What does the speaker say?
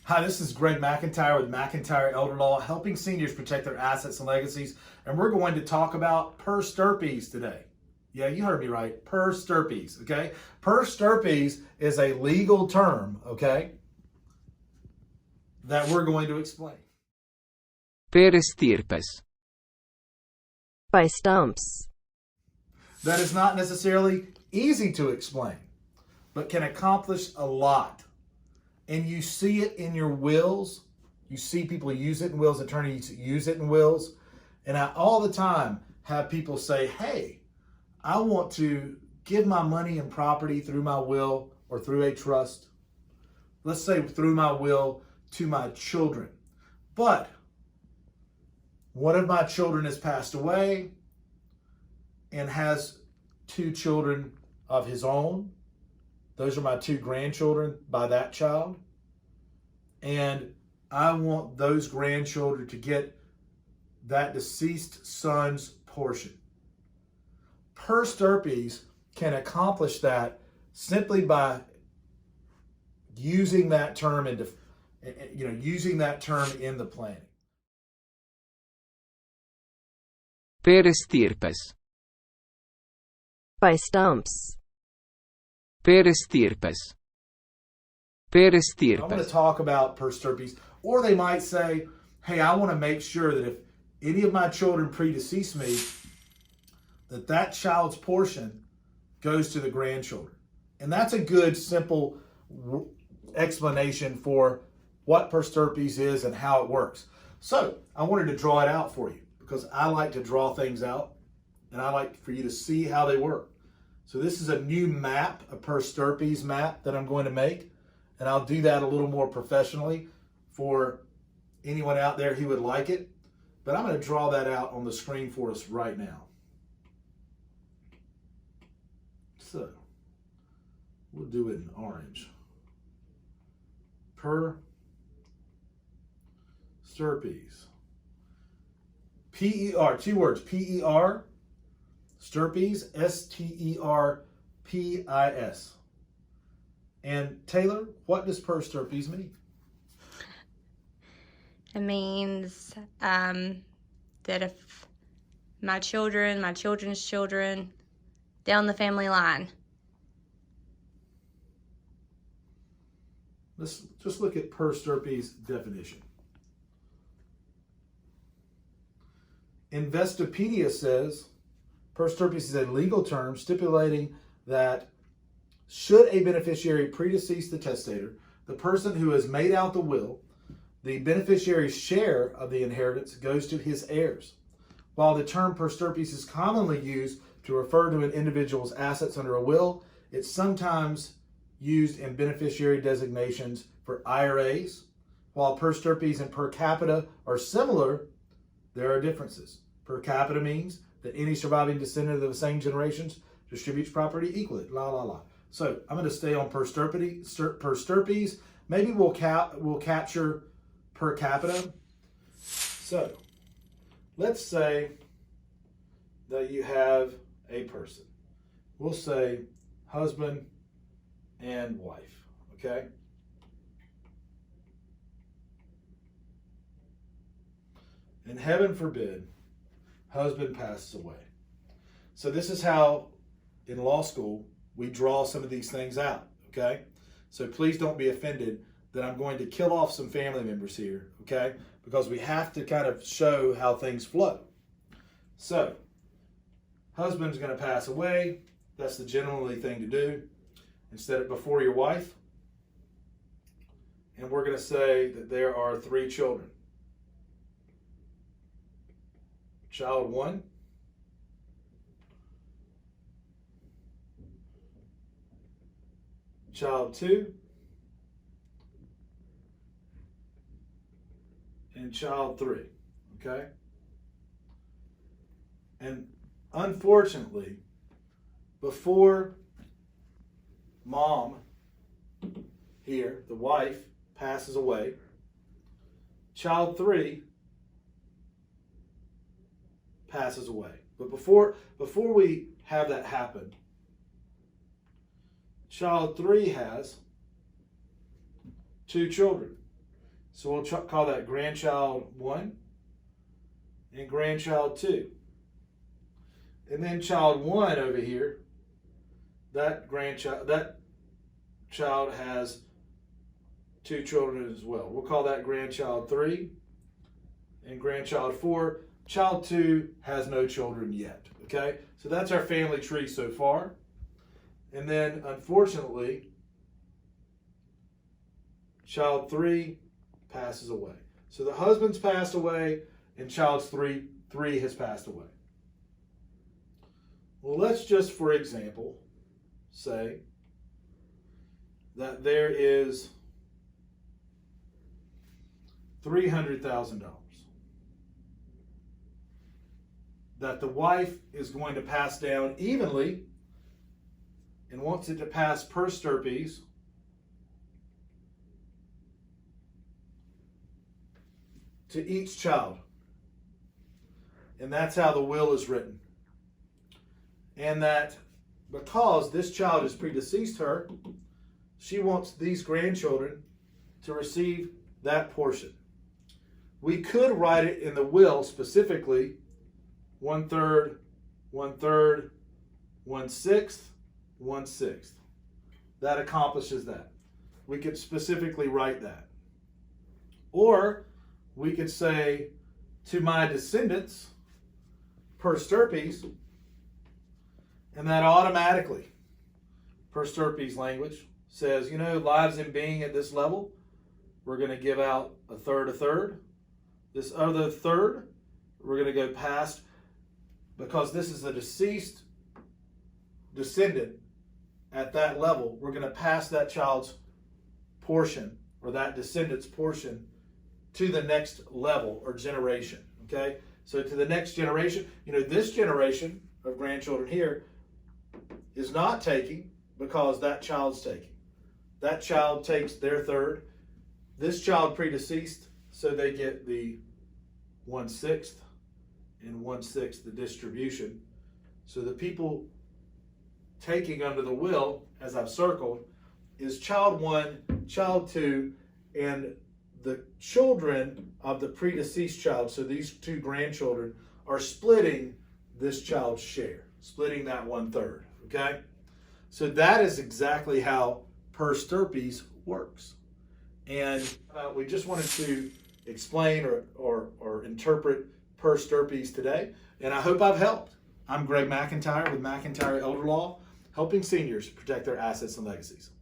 Hi, this is Greg McIntyre with McIntyre Elder Law, helping seniors protect their assets and legacies. And we're going to talk about Per Sterpis today. Yeah, you heard me right. Per Sterpis, okay? Per Sterpis is a legal term, okay, that we're going to explain. Per Sterpis. By stumps. That is not necessarily easy to explain, but can accomplish a lot. And you see it in your wills. You see people use it in wills, attorneys use it in wills. And I all the time have people say, hey, I want to give my money and property through my will or through a trust. Let's say through my will to my children. But one of my children has passed away and has two children of his own. Those are my two grandchildren by that child. And I want those grandchildren to get that deceased son's portion. Per Sterpis can accomplish that simply by using that term in the planning. Per Sterpis. By stumps. Per Sterpis. Per I'm going to Sterpis. talk about Per Sterpis, or they might say, hey, I want to make sure that if any of my children predecease me, that child's portion goes to the grandchildren. And that's a good, simple explanation for what Per Sterpis is and how it works. So I wanted to draw it out for you because I like to draw things out and I like for you to see how they work. So this is a new map, a Per Sterpis map that I'm going to make. And I'll do that a little more professionally for anyone out there who would like it. But I'm going to draw that out on the screen for us right now. So we'll do it in orange. Per Sterpis. P-E-R, two words, P-E-R, Sterpis, S-T-E-R-P-I-S. And Taylor, what does Per Sterpis mean? It means that if my children, my children's children, down the family line. Let's just look at Per Sterpis' definition. Investopedia says Per Sterpis is a legal term stipulating that should a beneficiary predecease the testator, the person who has made out the will, the beneficiary's share of the inheritance goes to his heirs. While the term Per Sterpis is commonly used to refer to an individual's assets under a will, it's sometimes used in beneficiary designations for IRAs. While Per Sterpis and per capita are similar, there are differences. Per capita means that any surviving descendant of the same generations distributes property equally. La la la. So I'm going to stay on Per Sterpis. Maybe we'll capture per capita. So let's say that you have a person. We'll say husband and wife. Okay. And heaven forbid, husband passes away. So this is how in law school we draw some of these things out, okay? So please don't be offended that I'm going to kill off some family members here, okay? Because we have to kind of show how things flow. So, husband's going to pass away. That's the gentlemanly thing to do. Instead of before your wife. And we're going to say that there are 3 children. Child 1. Child 2, and child 3, okay? And unfortunately, before mom here, the wife, passes away, child 3 passes away. But before we have that happen, child 3 has 2 children. So we'll call that grandchild 1 and grandchild 2. And then child 1 over here, that child has 2 children as well. We'll call that grandchild 3 and grandchild 4. Child 2 has no children yet. Okay, so that's our family tree so far. And then, unfortunately, child 3 passes away. So the husband's passed away, and child 3 has passed away. Well, let's just, for example, say that there is $300,000 that the wife is going to pass down evenly and wants it to pass per Sterpis to each child. And that's how the will is written. And that because this child has predeceased her, she wants these grandchildren to receive that portion. We could write it in the will specifically 1/3, 1/3, 1/6, 1/6. That accomplishes that. We could specifically write that. Or we could say, to my descendants, per Sterpis, and that automatically, per Sterpis language, says, lives in being at this level, we're going to give out a third. This other third, we're going to go past, because this is a deceased descendant at that level, we're going to pass that child's portion or that descendant's portion to the next level or generation. Okay? So to the next generation, this generation of grandchildren here is not taking because that child's taking. That child takes their third. This child predeceased, so they get the 1/6 and 1/6 the distribution. So the people taking under the will, as I've circled, is child 1, child 2, and the children of the predeceased child, so these 2 grandchildren, are splitting this child's share, splitting that 1/3. Okay? So that is exactly how per Sterpis works. And we just wanted to explain or interpret per Sterpis today, and I hope I've helped. I'm Greg McIntyre with McIntyre Elder Law, helping seniors protect their assets and legacies.